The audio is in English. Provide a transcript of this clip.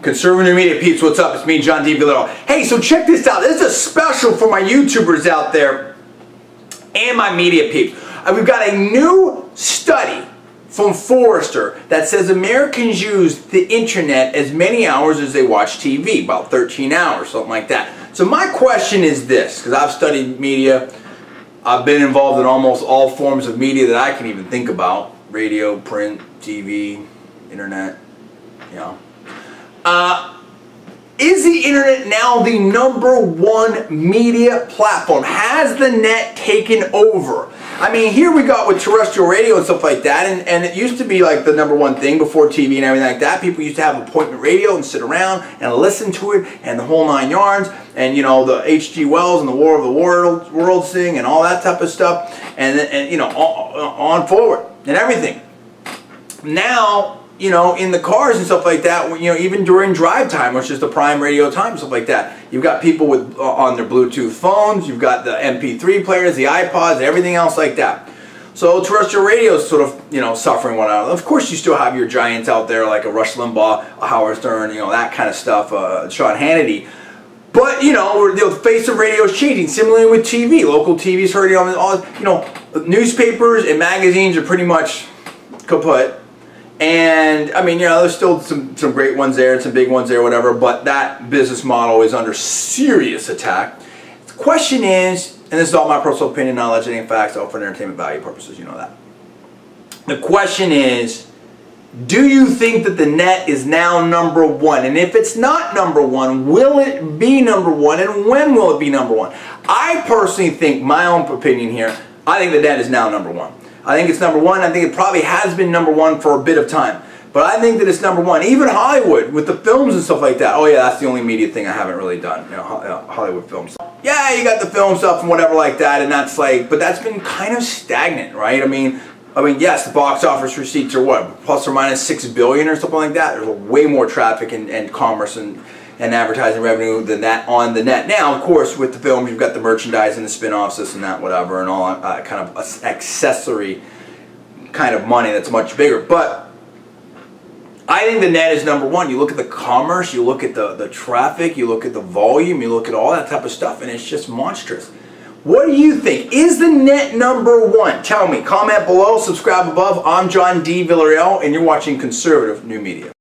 Conservative Media peeps, what's up? It's me, John D. Villarreal. Hey, so check this out. This is a special for my YouTubers out there and my media peeps. We've got a new study from Forrester that says Americans use the internet as many hours as they watch TV, about 13 hours, something like that. So my question is this, because I've studied media, I've been involved in almost all forms of media that I can even think about: radio, print, TV, internet, you know. Is the internet now the #1 media platform? Has the net taken over? I mean, here we got with terrestrial radio and stuff like that, and it used to be like the #1 thing before TV and everything like that. People used to have appointment radio and sit around and listen to it and the whole 9 yards, and you know, the H.G. Wells and the War of the Worlds thing and all that type of stuff, and you know, on forward and everything. Now, you know, in the cars and stuff like that, you know, even during drive time, which is the prime radio time, stuff like that, you've got people with on their Bluetooth phones, you've got the MP3 players, the iPods, everything else like that. So terrestrial radio is sort of, you know, suffering one out. Of course, you still have your giants out there like a Rush Limbaugh, a Howard Stern, you know, that kind of stuff, Sean Hannity. But, you know, the face of radio is changing. Similarly with TV, local TV is hurting. All, you know, newspapers and magazines are pretty much kaput. And, I mean, you know, there's still some great ones there and some big ones there, whatever, but that business model is under serious attack. The question is, and this is all my personal opinion, not alleged any facts, all for entertainment value purposes, you know that. The question is, do you think that the net is now #1? And if it's not #1, will it be #1? And when will it be #1? I personally think, my own opinion here, I think the net is now #1. I think it's #1. I think it probably has been #1 for a bit of time. But I think that it's #1. Even Hollywood, with the films and stuff like that. Oh yeah, that's the only media thing I haven't really done. You know, Hollywood films. Yeah, you got the film stuff and whatever like that, and that's like, but that's been kind of stagnant, right? I mean, yes, the box office receipts are what, plus or minus 6 billion or something like that. There's way more traffic and commerce and advertising revenue than that on the net. Now, of course, with the films, you've got the merchandise and the spin-offs, this and that, whatever, and all kind of accessory kind of money that's much bigger. But I think the net is #1. You look at the commerce, you look at the traffic, you look at the volume, you look at all that type of stuff, and it's just monstrous. What do you think? Is the net #1? Tell me. Comment below, subscribe above. I'm John D. Villarreal, and you're watching Conservative New Media.